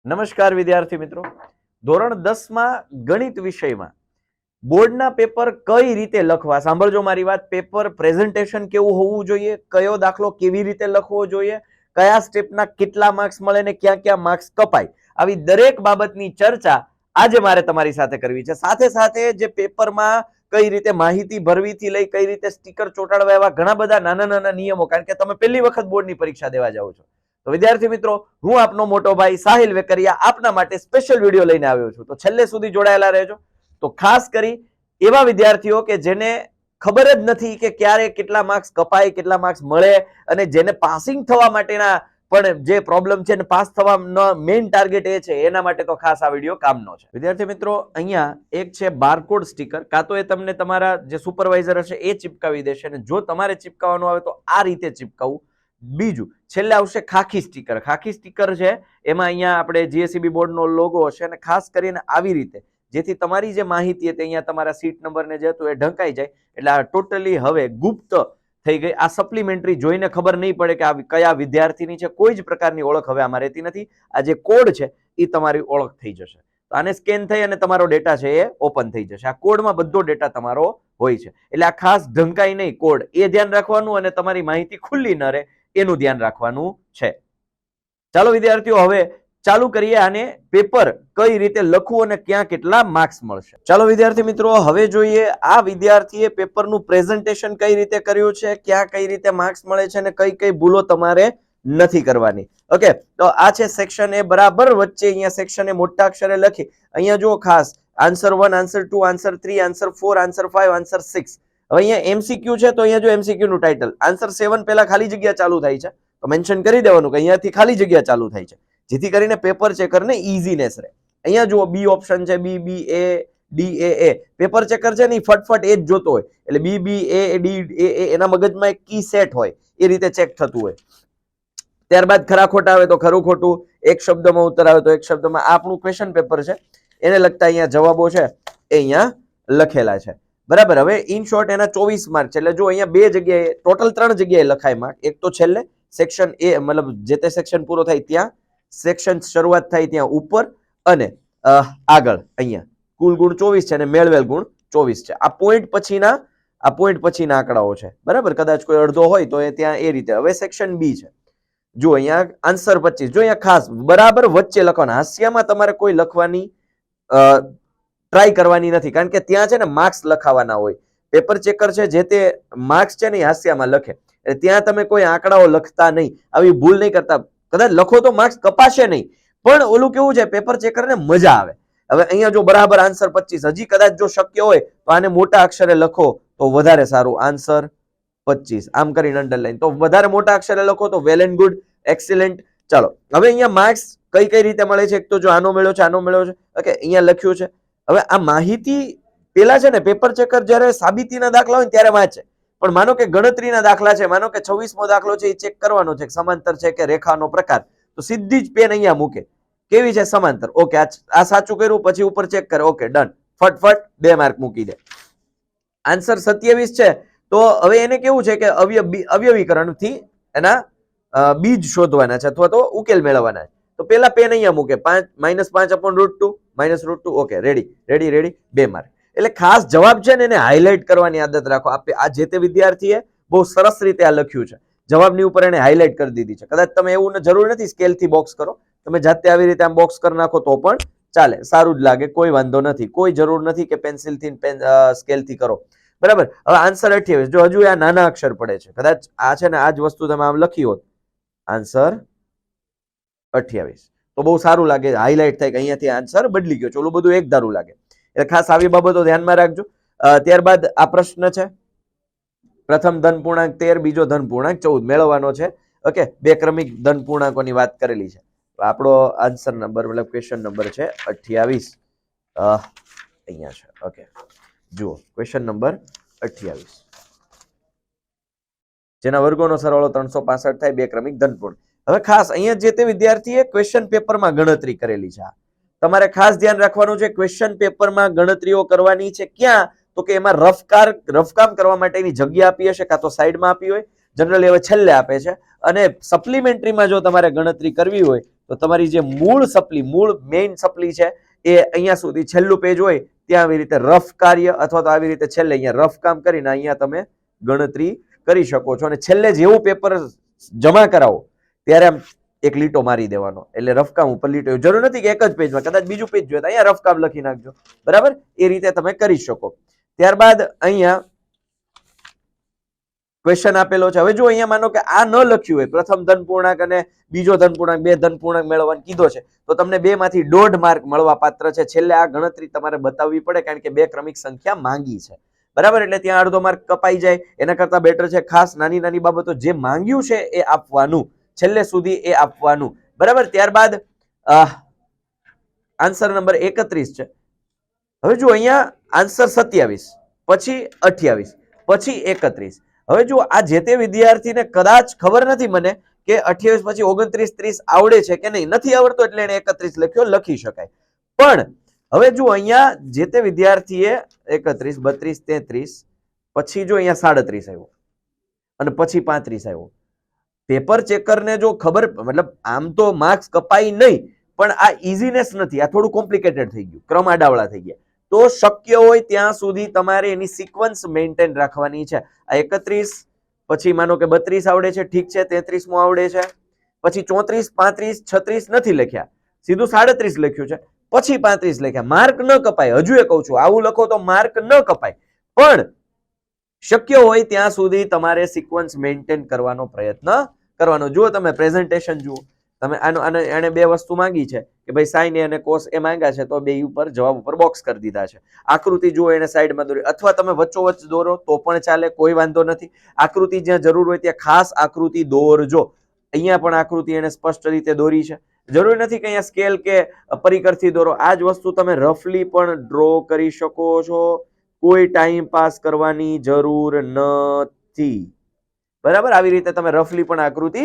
નમસ્કાર વિદ્યાર્થી મિત્રો, ધોરણ 10 માં ગણિત વિષયમાં બોર્ડના પેપર કઈ રીતે લખવા, સાંભળજો મારી વાત. પેપર પ્રેઝન્ટેશન કેવું હોવું જોઈએ, કયો દાખલો કેવી રીતે લખવો જોઈએ, કયા સ્ટેપના કેટલા માર્ક્સ મળે ને ક્યાં ક્યાં માર્ક્સ કપાય, આવી દરેક બાબતની ચર્ચા આજે મારે તમારી સાથે કરવી છે. સાથે સાથે જે પેપરમાં કઈ રીતે માહિતી ભરવીથી લઈ કઈ રીતે સ્ટીકર ચોંટાડવા, એવા ઘણા બધા નાના નાના નિયમો, કારણ કે તમે પહેલી વખત બોર્ડની પરીક્ષા દેવા જાઓ છો. તો વિદ્યાર્થી મિત્રો, હું આપનો મોટો ભાઈ સાહિલ વેકરિયા આપના માટે સ્પેશિયલ વિડીયો લઈને આવ્યો છું. તો છેલ્લે સુધી જોડાયેલા રહેજો. તો ખાસ કરી એવા વિદ્યાર્થીઓ કે જેને ખબર જ નથી કે ક્યારે કેટલા માર્ક્સ કપાય, કેટલા માર્ક્સ મળે, અને જેને પાસિંગ થવા માટેના પણ જે પ્રોબ્લેમ છે ને પાસ થવાનો મેઇન ટાર્ગેટ એ છે, એના માટે તો ખાસ આ વિડીયો કામનો છે. વિદ્યાર્થી મિત્રો, અહીંયા એક છે બારકોડ સ્ટીકર. કાં તો એ તમને તમારા જે સુપરવાઇઝર હશે એ ચિપકાવી દેશે, અને જો તમારે ચિપકાવવાનું આવે તો આ રીતે ચિપકાવવું. બીજું છેલ્લે આવશે ખાખી સ્ટીકર. ખાખી સ્ટીકર છે એમાં અહીંયા આપણે જીએસઈબી બોર્ડનો લોગો હશે, અને ખાસ કરીને આવી રીતે, જેથી તમારી જે માહિતી હતી અહીંયા તમારા સીટ નંબરને જે હતું એ ઢંકાઈ જાય. એટલે આ ટોટલી હવે ગુપ્ત થઈ ગઈ. આ સપ્લિમેન્ટરી જોઈને ખબર નહીં પડે કે આ કયા વિદ્યાર્થીની છે. કોઈ જ પ્રકારની ઓળખ હવે આમાં રહેતી નથી. આ જે કોડ છે એ તમારી ઓળખ થઈ જશે. તો આને સ્કેન થઈ અને તમારો ડેટા છે એ ઓપન થઈ જશે. આ કોડમાં બધો ડેટા તમારો હોય છે. એટલે આ ખાસ ઢંકાઈ નહીં કોડ, એ ધ્યાન રાખવાનું, અને તમારી માહિતી ખુલ્લી ન રહે એનું ધ્યાન રાખવાનું છે. ચાલો વિદ્યાર્થીઓ, હવે ચાલુ કરીએ આને પેપર કઈ રીતે લખવું અને ક્યાં કેટલા માર્ક્સ મળશે. ચાલો વિદ્યાર્થી મિત્રો, હવે જોઈએ આ વિદ્યાર્થીએ પેપરનું પ્રેઝન્ટેશન કઈ રીતે કર્યું છે, ક્યાં કઈ રીતે માર્ક્સ મળે છે, અને કઈ કઈ ભૂલો તમારે નથી કરવાની. ઓકે, તો આ છે સેક્શન એ. બરાબર વચ્ચે અહીંયા સેક્શન એ મોટા અક્ષરે લખી. અહીંયા જુઓ ખાસ answer 1, answer 2, answer 3, answer 4, answer 5, answer 6. હવે અહીંયા એમસીક્યુ છે, તો અહીંયા જો એમસીક્યુ નું ટાઇટલ આન્સર 7 પહેલા ખાલી જગ્યા ચાલુ થાય છે, તો મેન્શન કરી દેવાનું કે અહીંયાથી ખાલી જગ્યા ચાલુ થાય છે, જેથી કરીને પેપર ચેકરને ઈઝીનેસ રહે. અહીંયા જુઓ બી ઓપ્શન છે, બી બી એ ડી એ. પેપર ચેકર છે ને ફટફટ એ જ જોતો હોય, એટલે બી બી એ ડી એ એના મગજમાં એક કી સેટ હોય, એ રીતે ચેક થતું હોય. ત્યારબાદ ખરા ખોટા આવે તો ખરું ખોટું, એક શબ્દમાં ઉત્તર આવે તો એક શબ્દમાં. આપણું ક્વેશ્ચન પેપર છે, એને લગતા અહીંયા જવાબો છે એ અહીંયા લખેલા છે. બરાબર. હવે ઇન શોર્ટ એના 24 માર્ક છે. એટલે જો અહીંયા બે જગ્યાએ ટોટલ 3 જગ્યાએ લખાય માર્ક. એક તો છેલ્લે સેક્શન એ, મતલબ જે તે સેક્શન પૂરો થાય ત્યાં, સેક્શન શરૂઆત થાય ત્યાં ઉપર, અને આગળ અહીંયા કુલ ગુણ 24 છે અને મેળવેલ ગુણ 24 છે. આ પોઈન્ટ પછીના આંકડાઓ છે. બરાબર. કદાચ કોઈ અડધો હોય તો એ ત્યાં એ રીતે. હવે સેક્શન બી છે. જો અહીંયા આન્સર 25. જો અહીંયા ખાસ બરાબર વચ્ચે લખવાના. હાસ્યામાં તમારે કોઈ લખવાની ટ્રાય કરવાની નથી, કારણ કે ત્યાં છે ને માર્ક્સ લખાવાના હોય. પેપર ચેકર છે જે તે માર્ક્સ છે ને હાસ્યામાં લખે, એટલે ત્યાં તમે કોઈ આંકડાઓ લખતા નહીં. આવી ભૂલ નહીં કરતા. કદાચ લખો તો માર્ક્સ કપાશે નહીં, પણ ઓલું કેવું છે, પેપર ચેકરને મજા આવે. હવે અહીંયા જો બરાબર આન્સર 25, હજી કદાચ જો શક્ય હોય તો આને મોટા અક્ષરે લખો તો વધારે સારું. આન્સર 25 આમ કરીને અંડરલાઈન, તો વધારે મોટા અક્ષરે લખો તો વેલ એન્ડ ગુડ, એક્સિલન્ટ. ચાલો, હવે અહીંયા માર્ક્સ કઈ કઈ રીતે મળે છે. એક તો જો આનો મેળવ્યો છે, આનો મેળવ્યો છે. ઓકે, અહીંયા લખ્યું છે. હવે આ માહિતી પેલા છે ને પેપર ચેકર જયારે સાબિતીના દાખલા હોય ને ત્યારે વાંચે, પણ માનો કે ગણતરીના દાખલા છે, માનો કે 26મો દાખલો છે, એ ચેક કરવાનો છે સમાંતર છે કે રેખાનો પ્રકાર, તો સીધી જ પેન અહીંયા મૂકે. કેવી છે? સમાંતર. ઓકે, આ સાચું કર્યું, પછી ઉપર ચેક કરે. Okay, done. ફટફટ 2 માર્ક મૂકી દે. આન્સર 27 છે, તો હવે એને કેવું છે કે અવયવીકરણથી એના બીજ શોધવાના છે અથવા તો ઉકેલ મેળવવાના છે. તો પેલા પેન અહીંયા મૂકે, -5/√2 -√2. Okay, ready 2 mark. એટલે ખાસ જવાબ છે ને એને હાઇલાઇટ કરવાની આદત રાખો. આ જે તે વિદ્યાર્થીએ બહુ સરસ રીતે આ લખ્યું છે. જવાબની ઉપર એને હાઇલાઇટ કરી દીધી છે. કદાચ તમે એવું જરૂર નથી સ્કેલથી બોક્સ કરો, તમે જાતે આવી રીતે આમ બોક્સ કરી નાખો તો પણ ચાલે, સારું જ લાગે, કોઈ વાંધો નથી. કોઈ જરૂર નથી કે પેન્સિલથી સ્કેલથી કરો. બરાબર. હવે આન્સર 28. જો હજુ આ નાના અક્ષર પડે છે, કદાચ આ છે ને આ જ વસ્તુ તમે આમ લખી હોત, આન્સર 28, તો બહુ સારું લાગે, હાઇલાઇટ થાય કે અહીંયાથી આન્સર બદલી ગયો છે, ઓલું બધું એક ધારું લાગે. એટલે ખાસ આવી બાબતો ધ્યાનમાં રાખજો. ત્યારબાદ આ પ્રશ્ન છે, પ્રથમ ધન પૂર્ણાંક 13, બીજો ધન પૂર્ણાંક 14 મેળવવાનો છે. ઓકે, 2 ક્રમિક ધન પૂર્ણાંકોની વાત કરેલી છે. આપણો આન્સર નંબર, મતલબ ક્વેશ્ચન નંબર છે 28. અહીંયા છે. ઓકે, જુઓ ક્વેશ્ચન નંબર 28, જેના વર્ગોનો સરવાળો 365 થાય, 2 ક્રમિક ધન પૂર્ણાંક. હવે ખાસ અહીંયા જે તે વિદ્યાર્થીએ ક્વેશ્ચન પેપરમાં ગણતરી કરેલી છે. તમારે ખાસ ધ્યાન રાખવાનું છે, ક્વેશ્ચન પેપરમાં ગણતરીઓ કરવાની છે. ક્યાં? તો કે એમાં રફકામ કરવા માટેની જગ્યા આપી હશે, કાં તો સાઈડમાં આપી હોય. જનરલી હવે છેલ્લે આપે છે. અને સપ્લિમેન્ટરીમાં જો તમારે ગણતરી કરવી હોય તો તમારી જે મૂળ સપ્લી, મૂળ મેઇન સપ્લી છે એ અહીંયા સુધી છેલ્લું પેજ હોય ત્યાં આવી રીતે રફ કાર્ય અથવા તો આવી રીતે છેલ્લે અહીંયા રફ કામ કરીને અહીંયા તમે ગણતરી કરી શકો છો. અને છેલ્લે જેવું પેપર જમા કરાવો ત્યારે આમ એક લીટો મારી દેવાનો, એટલે રફકામ ઉપર લીટો. જરૂર નથી કે એક જ પેજમાં, કદાચ બીજું પેજ જોઈએ તો અહીંયા રફકામ લખી નાખજો. બરાબર, એ રીતે તમે કરી શકો. ત્યારબાદ અહીંયા ક્વેશ્ચન આપેલો છે. હવે જો અહીંયા માનો કે આ ન લખ્યું હોય, પ્રથમ ધન પૂર્ણાંક અને બીજો ધન પૂર્ણાંક, બે ધન પૂર્ણાંક મેળવવાનું કીધો છે, તો તમને 2 માંથી 1.5 માર્ક મળવા પાત્ર છે. છેલ્લે આ ગણતરી તમારે બતાવવી પડે કારણ કે 2 ક્રમિક સંખ્યા માંગી છે. બરાબર, એટલે ત્યાં અડધો માર્ક કપાઈ જાય. એના કરતા બેટર છે ખાસ નાની નાની બાબતો જે માંગ્યું છે એ આપવાનું, છેલ્લે સુધી એ આપવાનું. બરાબર, ત્યારબાદ આન્સર નંબર 31 છે. હવે જો અહીંયા આન્સર 27, પછી 28, પછી 31. હવે જો આ જે તે વિદ્યાર્થીને કદાચ ખબર નથી મને કે 28 પછી 29, 30 આવડે છે કે નહીં, નથી આવડતો એટલે એને 31 લખ્યો, લખી શકાય. પણ હવે જો અહીંયા જે તે વિદ્યાર્થીએ 31, 32, 33, પછી જો અહીંયા 37 આવ્યો અને પછી 35 આવ્યો. પેપર ચેકરને જો ખબર, મતલબ આમ તો માર્ક્સ કપાઈ નહીં, પણ આ ઇઝીનેસ નથી, આ થોડું કોમ્પ્લિકેટેડ થઈ ગયું, ક્રમ આડાવડા થઈ ગયા. તો શક્ય હોય ત્યાં સુધી તમારે એની સિક્વન્સ મેન્ટેન રાખવાની છે. આ 31 પછી માનો કે 32 આવડે છે, ઠીક છે, 33મો આવડે છે, પછી 34, 35, 36 નથી લખ્યા, સીધું 37 લખ્યું છે, પછી 35 લખ્યા. માર્ક ન કપાય, હજુ એ કહું છું, આવું લખો તો માર્ક ન કપાય, પણ શક્ય હોય ત્યાં સુધી તમારે સિક્વન્સ મેન્ટેન કરવાનો પ્રયત્ન કરવાનો. જુઓ તમે પ્રેઝન્ટેશન જુઓ, તમે આને 2 વસ્તુ માંગી છે કે ભાઈ સાઇન અને કોસ એ માંગ્યા છે, તો 2 ઉપર જવાબ ઉપર બોક્સ કરી દીધા છે. આકૃતિ જુઓ, એને સાઈડમાં દોરી, અથવા તમે વચ્ચોવચ્ચ દોરો તો પણ ચાલે, કોઈ વાંધો નથી. આકૃતિ જ્યાં જરૂર હોય ત્યાં ખાસ આકૃતિ દોરજો. અહીંયા પણ આકૃતિ એને સ્પષ્ટ રીતે દોરી છે, જરૂરી નથી કે અહીંયા સ્કેલ કે પરિકરથી દોરો. આ જ વસ્તુ તમે રફલી પણ ડ્રો કરી શકો છો, કોઈ ટાઈમ પાસ કરવાની જરૂર નથી. બરાબર, આવી રીતે તમે રફલી પણ આકૃતિ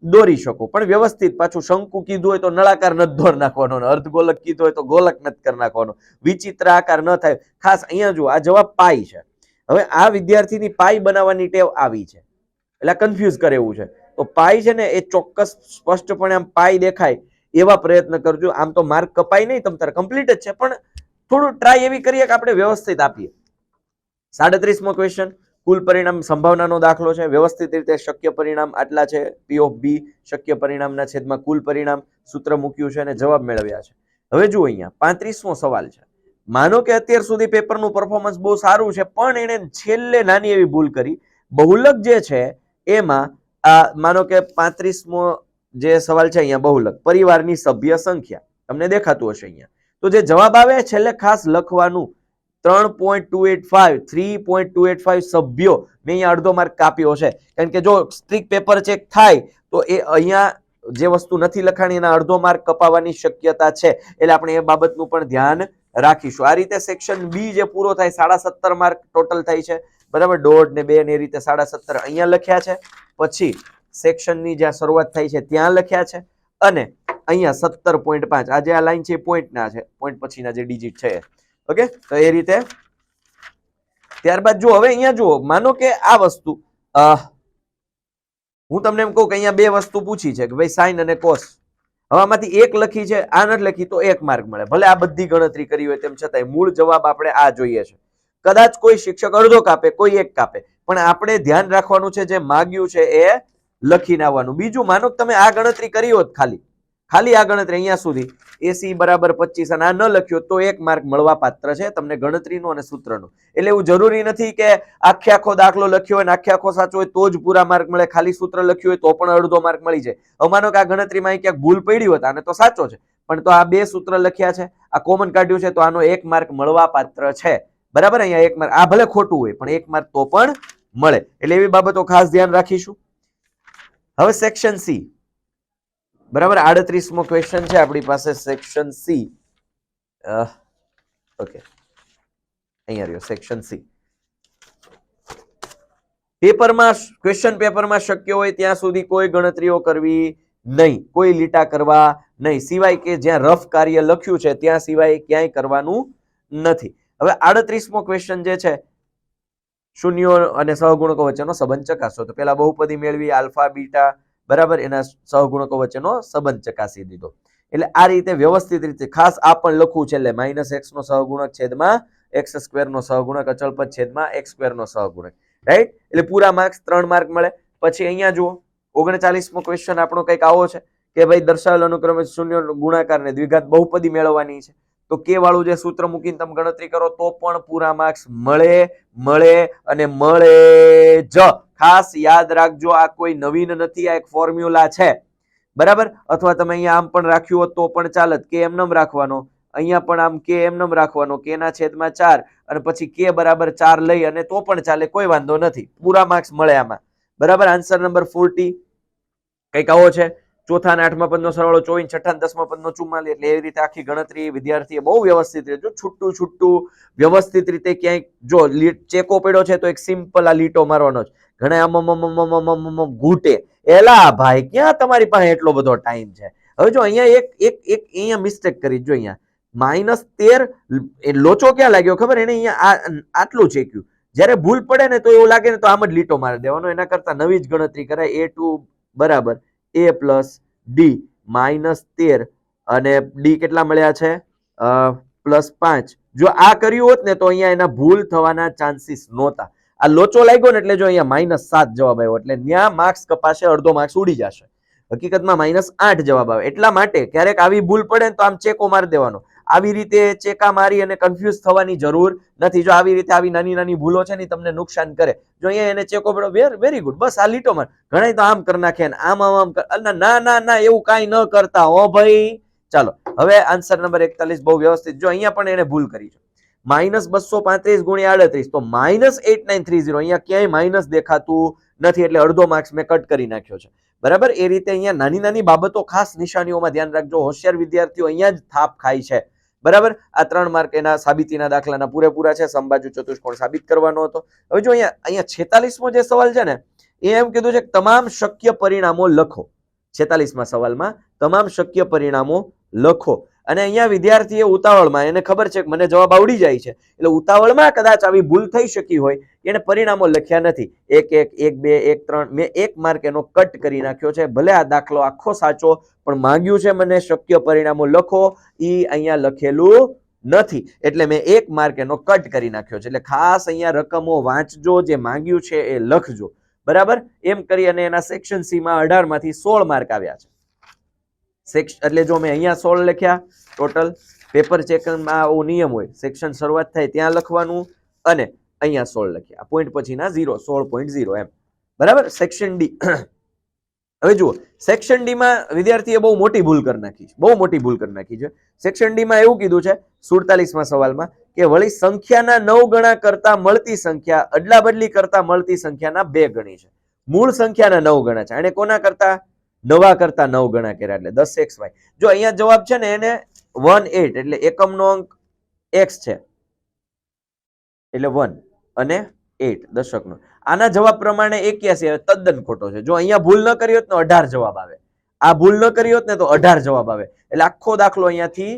દોરી શકો, પણ વ્યવસ્થિત. પાછું શંકુ કીધું હોય તો નળાકાર નથી દોર નાખવાનો, અર્ધગોલક કીધું હોય તો ગોલક નથી કરી નાખવાનો, વિચિત્ર આકાર ન થાય. ખાસ અહીંયા જુઓ, આ જવાબ પાઈ છે. હવે આ વિદ્યાર્થીની પાઈ બનાવવાની ટેવ આવી છે, એટલે કન્ફ્યુઝ કરે એવું છે. તો પાઈ છે ને એ ચોક્કસ સ્પષ્ટપણે આમ પાઈ દેખાય એવા પ્રયત્ન કરજો. આમ તો માર્ક કપાય નહીં, તમ તારે કમ્પ્લીટ જ છે, પણ થોડું ટ્રાય એવી કરીએ કે આપણે વ્યવસ્થિત આપીએ. 37મો ક્વેશ્ચન, કુલ પરિણામ સંભાવનાનો દાખલો છે. વ્યવસ્થિત રીતે શક્ય પરિણામ આટલા છે, P of B શક્ય પરિણામના છેદમાં કુલ પરિણામ, સૂત્ર મૂક્યું છે અને જવાબ મેળવ્યા છે. હવે જુઓ અહીંયા 35મો સવાલ છે. માનો કે અત્યાર સુધી પેપરનું પરફોર્મન્સ બહુ સારું છે, પણ એને છેલ્લે નાની એવી ભૂલ કરી. બહુલક જે છે એમાં માનો કે 35મો જે સવાલ છે અહીંયા બહુલક, પરિવારની સભ્ય સંખ્યા તમને દેખાતું હશે અહીંયા. તો જે જવાબ આવે છેલ્લે ખાસ લખવાનું 3.285, 3.285 સભ્યો. મેં અહીંયા અડધો માર્ક કાપ્યો છે, કારણ કે જો સ્ટ્રીક પેપર ચેક થાય તો એ અહીંયા જે વસ્તુ નથી લખાણી એના અડધો માર્ક કપાવવાની શક્યતા છે, એટલે આપણે એ બાબતનું પણ ધ્યાન રાખીશું. આ રીતે સેક્શન બી જે પૂરો થાય 17.5 માર્ક ટોટલ થાય છે. બરાબર, 1.5 ને 2 ને એ રીતે 17.5 અહીંયા લખ્યા છે. પછી સેક્શનની જ્યાં શરૂઆત થાય છે ત્યાં લખ્યા છે, અને અહીંયા 17.5 આ જે આ લાઈન છે પોઈન્ટ ના છે, પોઈન્ટ પછીના જે ડિજિટ છે. ઓકે, તો એ રીતે. ત્યારબાદ જો હવે અહીંયા જુઓ, માનો કે આ વસ્તુ હું તમને એમ કહું કે અહીંયા 2 વસ્તુ પૂછી છે કે ભાઈ સાઇન અને કોસ, હવે આમાંથી એક લખી છે, આ નથી લખી તો 1 માર્ક મળે. ભલે આ બધી ગણતરી કરી હોય તેમ છતાંય મૂળ જવાબ આપણે આ જોઈએ છે. કદાચ કોઈ શિક્ષક અડધો કાપે, કોઈ 1 કાપે, પણ આપણે ધ્યાન રાખવાનું છે જે માગ્યું છે એ લખીને આવવાનું. બીજું, માનો કે તમે આ ગણતરી કરી હોત, ખાલી આ ગણતરી અહીંયા સુધી AC બરાબર 25 અને આ ન લખ્યો તો 1 માર્ક મળવા પાત્ર છે તમને ગણતરીનો અને સૂત્રનો. એટલે એવું જરૂરી નથી કે આખો દાખલો લખ્યો હોય ને આખો સાચો હોય તો જ પૂરા માર્ક મળે, ખાલી સૂત્ર લખ્યું હોય તો પણ અડધો માર્ક મળી જાય. હવે માનો કે આ ગણતરીમાં ક્યાંક ભૂલ પડી હોત, આને તો સાચો છે, પણ તો આ 2 સૂત્ર લખ્યા છે, આ કોમન કાઢ્યું છે, તો આનો 1 માર્ક મળવા પાત્ર છે. બરાબર, અહીંયા 1 માર્ક, આ ભલે ખોટું હોય પણ 1 માર્ક તો પણ મળે. એટલે એવી બાબતો ખાસ ધ્યાન રાખીશું. હવે સેક્શન સી, બરાબર, 38મો ક્વેશ્ચન છે આપણી પાસે, સેક્શન સી. ઓકે, અહીંયા રહ્યો સેક્શન સી. પેપરમાં, ક્વેશ્ચન પેપરમાં શક્ય હોય ત્યાં સુધી કોઈ ગણતરીઓ કરવી નહીં, કોઈ લીટા કરવા નહીં, સિવાય કે જ્યાં રફ કાર્ય લખ્યું છે ત્યાં સિવાય ક્યાંય કરવાનું નથી. હવે 38મો ક્વેશ્ચન જે છે, શૂન્યો અને સહગુણકો વચ્ચેનો સંબંધ ચકાસો. તો પેલા બહુપદી મેળવી, આલ્ફા બીટા બરાબર, એના સહગુણકો વચ્ચેનો સંબંધ ચકાસી દીધો. એટલે આ રીતે વ્યવસ્થિત રીતે ખાસ આ પણ લખવું છે, એટલે -x નો સહગુણક છેદમાં x² નો સહગુણક અચળ પદ છેદમાં x² નો સહગુણક, રાઈટ. એટલે પૂરા માર્ક્સ 3 માર્ક મળે. પછી અહીંયા જુઓ 39મો ક્વેશ્ચન આપણો કંઈક આવો છે કે ભાઈ દર્શાવેલ અનુક્રમે શૂન્ય ગુણાકાર ને દ્વિઘાત બહુપદી મેળવવાની છે. તો કે વાળું જે સૂત્ર મૂકીને તમે ગણતરી કરો તો પણ પૂરા માર્ક્સ મળે અને મળે જ. ખાસ યાદ રાખજો, આ કોઈ નવીન નથી, આ એક ફોર્મ્યુલા છે, બરાબર. અથવા તમે અહીંયા આમ પણ રાખ્યું હોત તો પણ ચાલત, કે એમનેમ રાખવાનો, અહીંયા પણ આમ કે એમનેમ રાખવાનો, કે ના છેદમાં 4 અને પછી કે બરાબર 4 લઈ અને તો પણ ચાલે, કોઈ વાંધો નથી, પૂરા માર્ક્સ મળે આમાં, બરાબર. આન્સર નંબર 40 કંઈક આવો છે. ચોથા અને આઠમા પદનો સરવાળો 24, છઠ્ઠા અને 10મા પદનો 44. એટલે એવી રીતે આખી ગણતરી વિદ્યાર્થીએ બહુ વ્યવસ્થિત રીતે, જો છૂટું વ્યવસ્થિત રીતે ક્યાંય જો ચેકો પડ્યો છે તો એક સિમ્પલ આ લીટો મારવાનો જ. ઘણા આમ ઘૂંટે, એલા ભાઈ ક્યાં તમારી પાસે એટલો બધો ટાઈમ છે. હવે જો અહીંયા એક અહીંયા મિસ્ટેક કરી, જો અહીંયા -13 લોચો ક્યાં લાગ્યો ખબર, એને અહીંયા આટલું ચેક્યું. જ્યારે ભૂલ પડે ને તો એવું લાગે ને તો આમ જ લીટો મારી દેવાનો, એના કરતા નવી જ ગણતરી કરાય. A2 બરાબર a પ્લસ ડી -13 અને ડી કેટલા મળ્યા છે +5. જો આ કર્યું હોત ને તો અહીંયા એના ભૂલ થવાના ચાન્સીસ નહોતા. આ લોચો લાગ્યો ને એટલે જો અહીંયા -7 જવાબ આવ્યો, એટલે ત્યાં માર્ક્સ કપાશે, અડધો માર્ક્સ ઉડી જશે. હકીકતમાં -8 જવાબ આવે. એટલા માટે ક્યારેક આવી ભૂલ પડે ને તો આમ ચેકો મારી દેવાનો. આવી રીતે ચેકા મારી અને કન્ફ્યુઝ થવાની જરૂર નથી. જો આવી રીતે આવી નાની ભૂલો છે ને તમને નુકસાન કરે. જો અહીંયા એને ચેકો પડ્યો, વેરી ગુડ, બસ આ લીટો માર. ઘણા તો આમ કરી નાખે ને આમ ના એવું કાંઈ ન કરતા હો ભાઈ. ચાલો હવે આન્સર નંબર 41 બહુ વ્યવસ્થિત. જો અહીંયા પણ એને ભૂલ કરી છે, -235 ગુણ્યા 38 તો -8930. અહીંયા ક્યાંય માઇનસ દેખાતું નથી, એટલે અડધો માર્ક્સ મેં કટ કરી નાખ્યો છે, બરાબર. એ રીતે અહીંયા નાની બાબતો ખાસ નિશાનીઓમાં ધ્યાન રાખજો. હોશિયાર વિદ્યાર્થીઓ અહીંયા જ થાપ ખાય છે, બરાબર. આ 3 માર્ક એના સાબિતીના દાખલાના પૂરેપૂરા છે. સમબાજુ ચતુષ્કોણ સાબિત કરવાનો હતો. હવે જો અહીંયા 46મો જે સવાલ છે ને, એ એમ કીધું છે કે તમામ શક્ય પરિણામો લખો. 46મા સવાલમાં તમામ શક્ય પરિણામો લખો. અને અહીંયા વિદ્યાર્થીએ ઉતાવળમાં, એને ખબર છે કે મને જવાબ આવડી જાય છે, એટલે ઉતાવળમાં કદાચ આવી ભૂલ થઈ શકી હોય, એને પરિણામો લખ્યા નથી. 1 1 1 2 1 3 મેં 1 માર્ક એનો કટ કરી નાખ્યો છે. ભલે આ દાખલો આખો સાચો, પણ માંગ્યું છે મને શક્ય પરિણામો લખો, ઈ અહીંયા લખેલું નથી, એટલે મેં 1 માર્ક એનો કટ કરી નાખ્યો છે. એટલે ખાસ અહીંયા રકમો વાંચજો, જે માંગ્યું છે એ લખજો, બરાબર. એમ કરી અને એના સેક્શન સી માં 18 માંથી 16 માર્ક આવ્યા છે. એટલે જો મેં અહીંયા 16 લખ્યા ટોટલ. પેપર ચેકમાં આવો નિયમ હોય, સેક્શન શરૂઆત થાય ત્યાં લખવાનું, અને અહીંયા 16 લખ્યા, પોઈન્ટ પછીના 0, 16.0 એમ, બરાબર. Section D. હવે જુઓ, સેક્શન ડી માં વિદ્યાર્થીએ બહુ મોટી ભૂલ કરી નાખી છે. સેક્શન ડી માં એવું કીધું છે 47મા સવાલમાં કે વળી સંખ્યાના 9 ગણા કરતા મળતી સંખ્યા અદલા બદલી કરતા મળતી સંખ્યાના 2 ગણી છે. મૂળ સંખ્યાના 9 ગણા છે, અને કોના કરતા? નવા કરતા 9 ગણા કર્યા, એટલે 10xy. જો અહીંયા જવાબ છે ને એને 18, એટલે એકમનો અંક x છે, એટલે 1 અને 8 દશકનો. આના જવાબ પ્રમાણે 81 આવે, તદ્દન ખોટો છે. જો અહીંયા ભૂલ ન કરી હોત ને 18 જવાબ આવે, આ ભૂલ ન કરી હોત ને તો 18 જવાબ આવે, એટલે આખો દાખલો અહીંયાથી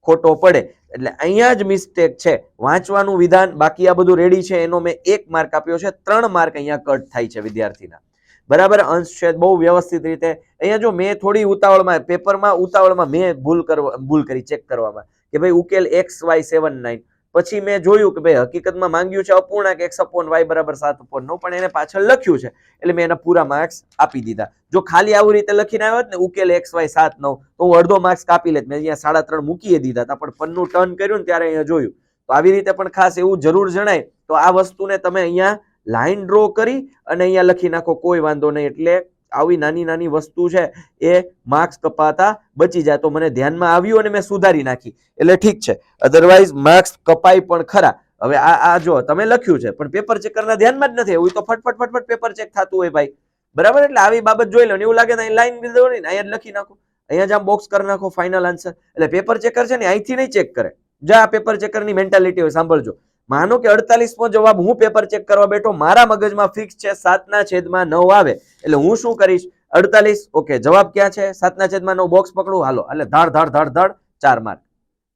ખોટો પડે. એટલે અહીંયા જ મિસ્ટેક છે, વાંચવાનું વિધાન. બાકી આ બધું રેડી છે, એનો મેં 1 માર્ક આપ્યો છે, 3 માર્ક અહીંયા કટ થાય છે વિદ્યાર્થીના, બરાબર. અંશ છે બહુ વ્યવસ્થિત રીતે. અહીંયા જો મેં થોડી ઉતાવળમાં, પેપરમાં ઉતાવળમાં મેં ભૂલ કરી ચેક કરવામાં કે ભાઈ ઉકેલ XY79. પછી મેં જોયું કે ભાઈ હકીકતમાં માંગ્યું છે અપૂર્ણાંક x/y બરાબર 7/9, પણ એને પાછળ લખ્યું છે, એટલે મેં એના પૂરા માર્ક્સ આપી દીધા. જો ખાલી આવી રીતે લખીને આવ્યો ને ઉકેલ XY79 તો હું અડધો માર્ક્સ કાપી લેત. મેં અહીંયા 3.5 મૂકી દીધા હતા, પણ પન્નું ટર્ન કર્યું ને ત્યારે અહીંયા જોયું. તો આવી રીતે પણ ખાસ એવું જરૂર જણાય તો આ વસ્તુને તમે અહીંયા લાઈન ડ્રો કરી અને અહીંયા લખી નાખો, કોઈ વાંધો નહીં. એટલે આવી નાની વસ્તુ છે એ માર્ક્સ કપાતા બચી જાય. તો મને ધ્યાનમાં આવ્યું અને મેં સુધારી નાખી, એટલે ઠીક છે. અધરવાઇઝ માર્ક્સ કપાય પણ ખરા. હવે આ જો તમે લખ્યું છે પણ પેપર ચેકરના ધ્યાનમાં જ નથી, એવું તો ફટફટ પેપર ચેક થતું હોય ભાઈ, બરાબર. એટલે આવી બાબત જોઈ લો ને એવું લાગે ને લાઈન અહીંયા જ લખી નાખો, અહીંયા જ આમ બોક્સ કરી નાખો, ફાઇનલ આન્સર. એટલે પેપર ચેકર છે ને અહીંથી નહીં ચેક કરે. જા પેપર ચેકરની મેન્ટાલિટી હોય, સાંભળજો. માનો કે 48મો જવાબ હું પેપર ચેક કરવા બેઠો, મારા મગજમાં ફિક્સ છે 7/9 આવે, એટલે હું શું કરીશ? 48, ઓકે, જવાબ ક્યાં છે? 7/9 બોક્સ પકડું, હાલો, એટલે ધડ 4 માર્ક.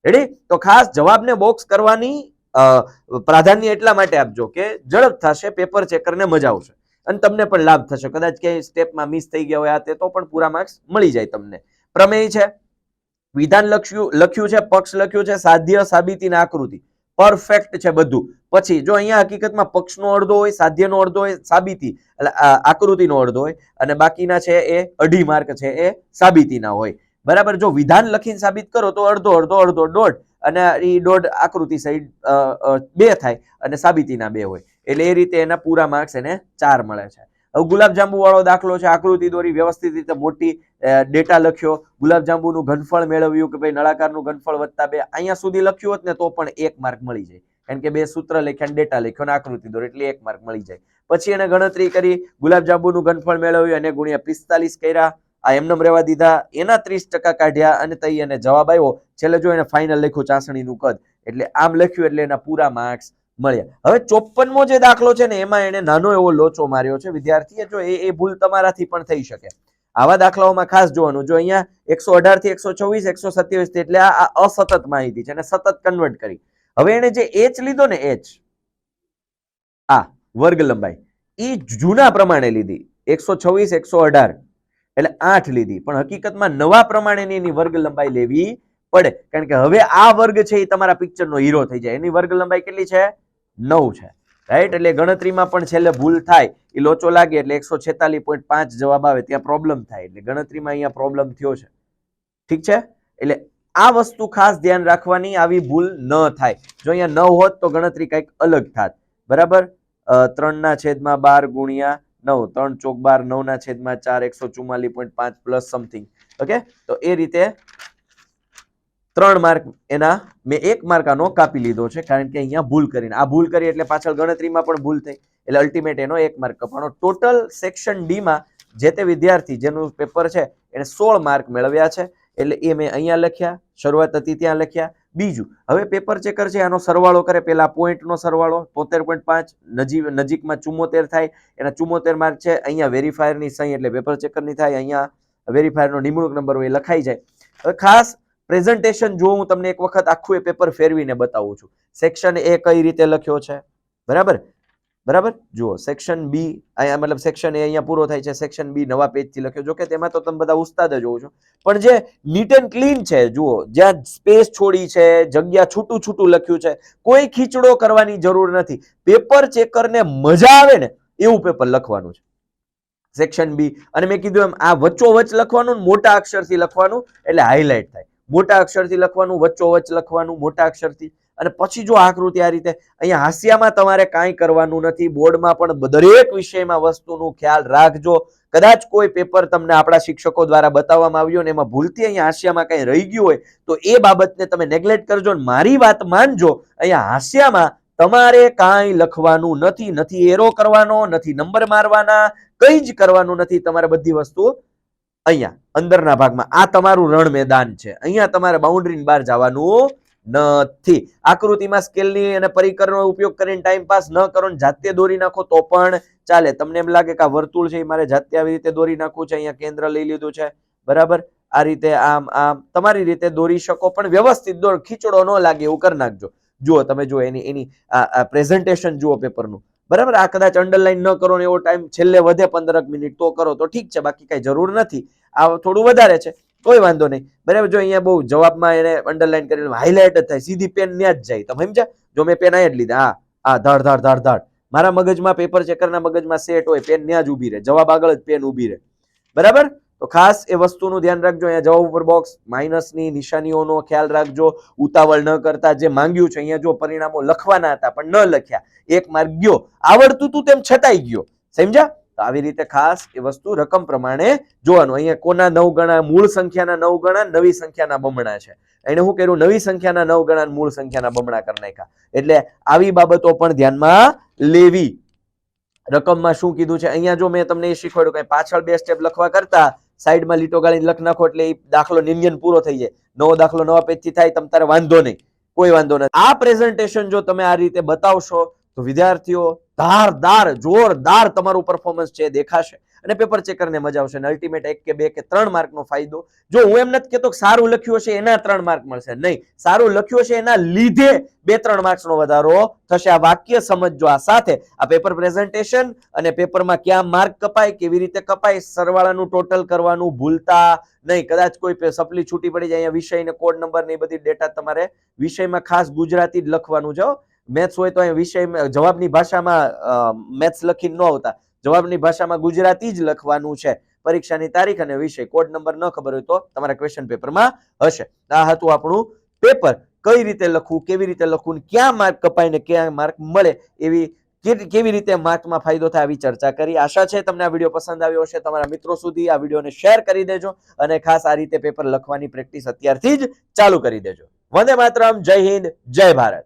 રેડી? તો ખાસ જવાબને બોક્સ કરવાની પ્રાધાન્ય એટલા માટે આપજો કે ઝડપ થશે, પેપર ચેકરને મજા આવશે. અને તમને પણ લાભ થશે. કદાચ ક્યાંય સ્ટેપમાં મિસ થઈ ગયા હોય તો પણ પૂરા માર્ક્સ મળી જાય તમને. પ્રમેય છે, વિધાન લખ્યું છે, પક્ષ લખ્યું છે, સાધ્ય, સાબિતી ને આકૃતિ પરફેક્ટ છે બધું. પછી જો અહીંયા હકીકતમાં પક્ષનો અડધો હોય, સાધ્યનો અડધો હોય, સાબિતી એટલે આકૃતિનો અડધો હોય અને બાકીના છે એ 2.5 માર્ક છે એ સાબિતીના હોય. બરાબર. જો વિધાન લખીને સાબિત કરો તો અડધો અડધો અડધો દોઢ અને એ દોઢ આકૃતિ સહિત 2 થાય અને સાબિતીના 2 હોય. એટલે એ રીતે એના પૂરા માર્ક્સ એને 4 મળે છે. હવે ગુલાબજાંબુ વાળો દાખલો છે, આકૃતિ દોરી, વ્યવસ્થિત રીતે મોટી ડેટા લખ્યો, ગુલાબજાંબુનું ઘનફળ મેળવ્યું કે ભાઈ નળાકારનું ઘનફળ વત્તા 2, અહીંયા સુધી લખ્યું હોત ને તો પણ 1 માર્ક મળી જાય. કારણ કે 2 સૂત્ર લખ્યા, ડેટા લખ્યો અને આકૃતિ દોરી એટલે 1 માર્ક મળી જાય. પછી એને ગણતરી કરી, ગુલાબજાંબુનું ઘનફળ મેળવ્યું અને ગુણ્યા 45 કર્યા, આ એમનેમ રહેવા દીધા, એના 30% કાઢ્યા અને તઈ એને જવાબ આવ્યો. છેલ્લે જો એને ફાઇનલ લખ્યું ચાસણીનું કદ, એટલે આમ લખ્યું એટલે એના પૂરા માર્ક્સ મળ્યા. હવે 54મો જે દાખલો છે ને એમાં એને નાનો એવો લોચો માર્યો છે વિદ્યાર્થીએ. જો એ ભૂલ તમારાથી પણ થઈ શકે. આવા દાખલાઓમાં ખાસ જોવાનું. જો અહીંયા 118 થી 124, 127 એટલે આ અસતત માહિતી છે અને સતત કન્વર્ટ કરી. હવે એને જે h લીધો ને h, આ વર્ગ લંબાઈ એ જૂના પ્રમાણે લીધી, 126, 118 એટલે 8 લીધી. પણ હકીકતમાં નવા પ્રમાણેની એની વર્ગ લંબાઈ લેવી પડે. કારણ કે હવે આ વર્ગ છે એ તમારા પિક્ચરનો હીરો થઈ જાય. એની વર્ગ લંબાઈ કેટલી છે? 9 છે. રાઈટ. એટલે ગણતરીમાં પણ છેલ્લે ભૂલ થાય, એ લોચો લાગે એટલે 146.5 જવાબ આવે, ત્યાં પ્રોબ્લેમ થાય. એટલે ગણતરીમાં અહીંયા પ્રોબ્લેમ થયો છે. ઠીક છે. એટલે આ વસ્તુ ખાસ ધ્યાન રાખવાની, આવી ભૂલ ન થાય. જો અહીંયા 9 હોત તો ગણતરી કંઈક અલગ થાત. બરાબર. 3/12 ગુણ્યા 9, 3 ચોક 12, 9/4, 144.5 પ્લસ સમથિંગ. ઓકે. તો એ રીતે 3 માર્ક એના મેં 1 માર્ક આનો કાપી લીધો છે કારણ કે અહીંયા ભૂલ કરીને, આ ભૂલ કરી એટલે પાછળ ગણતરીમાં પણ ભૂલ થઈ એટલે અલ્ટિમેટ એનો 1 માર્ક કપાણો. ટોટલ સેક્શન ડી માં જે તે વિદ્યાર્થી જેનું પેપર છે એને 16 માર્ક મેળવ્યા છે. એટલે એ મેં અહીંયા લખ્યા, શરૂઆત હતી ત્યાં લખ્યા. બીજું, હવે પેપર ચેકર છે આનો સરવાળો કરે, પેલા પોઈન્ટનો સરવાળો 73.5 નજીકમાં 74 થાય, એના 74 માર્ક છે. અહીંયા વેરીફાયરની સહી એટલે પેપર ચેકરની થાય, અહીંયા વેરીફાયરનો નિમણૂક નંબર હોય એ લખાઈ જાય. હવે ખાસ પ્રેઝન્ટેશન જો હું તમને એક વખત આખું એ પેપર ફેરવીને બતાવું છું. સેક્શન એ કઈ રીતે લખ્યો છે, બરાબર બરાબર. જુઓ સેક્શન બી અહીંયા, મતલબ સેક્શન એ અહીંયા પૂરો થાય છે, સેક્શન બી નવા પેજથી લખ્યો. જો કે તેમાં તો તમે બધા ઉસ્તાદ જ હોવ છો, પણ જે નીટ એન્ડ ક્લીન છે, જુઓ જ્યાં સ્પેસ છોડી છે, જગ્યા છૂટું છૂટું લખ્યું છે, કોઈ ખીચડો કરવાની જરૂર નથી. પેપર ચેકરને મજા આવે ને એવું પેપર લખવાનું છે સેક્શન બી. અને મેં કીધું એમ આ વચ્ચોવચ લખવાનું, મોટા અક્ષરથી લખવાનું એટલે હાઇલાઇટ થાય. મોટા અક્ષરથી લખવાનું, વચ્ચોવચ લખવાનું મોટા અક્ષરથી. અને પછી જો આકૃતિ આ રીતે, અહીંયા હાસ્યામાં તમારે કાંઈ કરવાનું નથી. બોર્ડમાં પણ દરેક વિષયમાં વસ્તુનું ખ્યાલ રાખજો. કદાચ કોઈ પેપર તમને આપણા શિક્ષકો દ્વારા બતાવવામાં આવ્યું ને એમાં ભૂલથી અહીંયા હાસ્યામાં કંઈ રહી ગયું હોય તો એ બાબતને તમે નેગ્લેક્ટ કરજો. મારી વાત માનજો, અહીંયા હાસ્યામાં તમારે કાંઈ લખવાનું નથી, નથી એરો કરવાનો, નથી નંબર મારવાના, કંઈ જ કરવાનું નથી. તમારે બધી વસ્તુ અહીંયા અંદરના ભાગમાં, આ તમારું રણ મેદાન છે, અહીંયા તમારે બાઉન્ડ્રીની બહાર જવાનું નથી. આકૃતિમાં સ્કેલની અને પરિકરનો ઉપયોગ કરીને ટાઈમ પાસ ન કરો, જાતે દોરી નાખો તો પણ ચાલે. તમને એમ લાગે કે આ વર્તુળ છે મારે જાતે આવી રીતે દોરી નાખવું છે, અહીંયા કેન્દ્ર લઈ લીધું છે, બરાબર. આ રીતે આમ આમ તમારી રીતે દોરી શકો, પણ વ્યવસ્થિત દોર, ખીચડો ન લાગે એવું કરી નાખજો. જુઓ તમે જુઓ એની આ પ્રેઝન્ટેશન જુઓ પેપરનું, બરાબર. આ કદાચ અંડરલાઈન ન કરો ને એવો ટાઈમ છેલ્લે વધે 15 મિનિટ તો કરો તો ઠીક છે, બાકી કઈ જરૂર નથી. આ થોડું વધારે છે, કોઈ વાંધો નહીં, બરાબર. જો અહીંયા બહુ જવાબમાં એને અંડરલાઈન કરેલું હાઇલાઇટ જ થાય, સીધી પેન ન્યા જ જાય. તમે સમજ્યા? જો મેં પેન અહીંયા જ લીધા, હા ધાડ ધાડ ધાડ ધાડ. મારા મગજમાં, પેપર ચેકરના મગજમાં સેટ હોય, પેન ન્યા જ ઊભી રહે, જવાબ આગળ જ પેન ઊભી રહે, બરાબર. તો ખાસ એ વસ્તુનું ધ્યાન રાખજો. અહીંયા જવાબ ઉપર બોક્સ માઇનસની નિશાનીઓનો ખ્યાલ રાખજો. ઉતાવળ ન કરતા, જે માંગ્યું છે અહીંયા જો પરિણામો લખવાના હતા પણ ન લખ્યા, 1 માર્ક ગયો. આવડતું તું તેમ છતાંય ગયો, સમજ્યા? તો આવી રીતે ખાસ એ વસ્તુ રકમ પ્રમાણે જોવાનું. અહીંયા કોના 9 ગણા, મૂળ સંખ્યાના 9 ગણા, નવી સંખ્યાના બમણા છે. એને શું કર્યું? નવી સંખ્યાના 9 ગણા, મૂળ સંખ્યાના બમણા કરી નાખ્યા. એટલે આવી બાબતો પણ ધ્યાનમાં લેવી. રકમમાં શું કીધું છે અહીંયા જો મેં તમને એ શીખવાડ્યું કે પાછળ 2 સ્ટેપ લખવા કરતા સાઈડમાં લીટો ગાળીને લખ નાખો એટલે એ દાખલો નિર્ણય પૂરો થઈ જાય. નવો દાખલો નવા પેજથી થાય, તમ તારે વાંધો નહીં, કોઈ વાંધો નથી. આ પ્રેઝન્ટેશન જો તમે આ રીતે બતાવશો તો વિદ્યાર્થીઓ ધારદાર, જોરદાર તમારું પરફોર્મન્સ છે દેખાશે. અને પેપર ચેકરને મજા આવશે અને અલ્ટિમેટ 1 કે 2 કે 3 માર્કનો ફાયદો. જો હું એમ નથી કહેતો કે સારું લખ્યું હશે એના 3 માર્ક મળશે, નહીં, સારું લખ્યું હશે એના લીધે 2-3 માર્ક્સનો વધારો થશે. આ વાક્ય સમજજો. આ સાથે આ પેપર પ્રેઝન્ટેશન અને પેપરમાં ક્યાં માર્ક કપાય, કેવી રીતે કપાય, સરવાળાનું ટોટલ કરવાનું ભૂલતા નહીં. કદાચ કોઈ સપ્લી છૂટી પડી જાય, અહીંયા વિષય ને કોડ નંબર ને બધી ડેટા તમારે વિષયમાં ખાસ ગુજરાતી જ લખવાનું છે. મેથ્સ હોય તો અહીંયા વિષય જવાબની ભાષામાં મેથ્સ લખીને ન આવતા, જવાબની ભાષામાં ગુજરાતી જ લખવાનું છે. પરીક્ષાની તારીખ અને વિષય કોડ નંબર ન ખબર હોય તો તમારા ક્વેશ્ચન પેપરમાં હશે. આ હતું આપણું પેપર. કઈ રીતે લખવું, કેવી રીતે લખવું, ક્યાં માર્ક કપાય ને ક્યાં માર્ક મળે, એવી કેવી રીતે માર્કમાં ફાયદો થાય આવી ચર્ચા કરી. આશા છે તમને આ વિડીયો પસંદ આવ્યો હશે. તમારા મિત્રો સુધી આ વિડીયોને શેર કરી દેજો અને ખાસ આ રીતે પેપર લખવાની પ્રેક્ટિસ અત્યારથી જ ચાલુ કરી દેજો. વંદે માતરમ. જય હિન્દ, જય ભારત.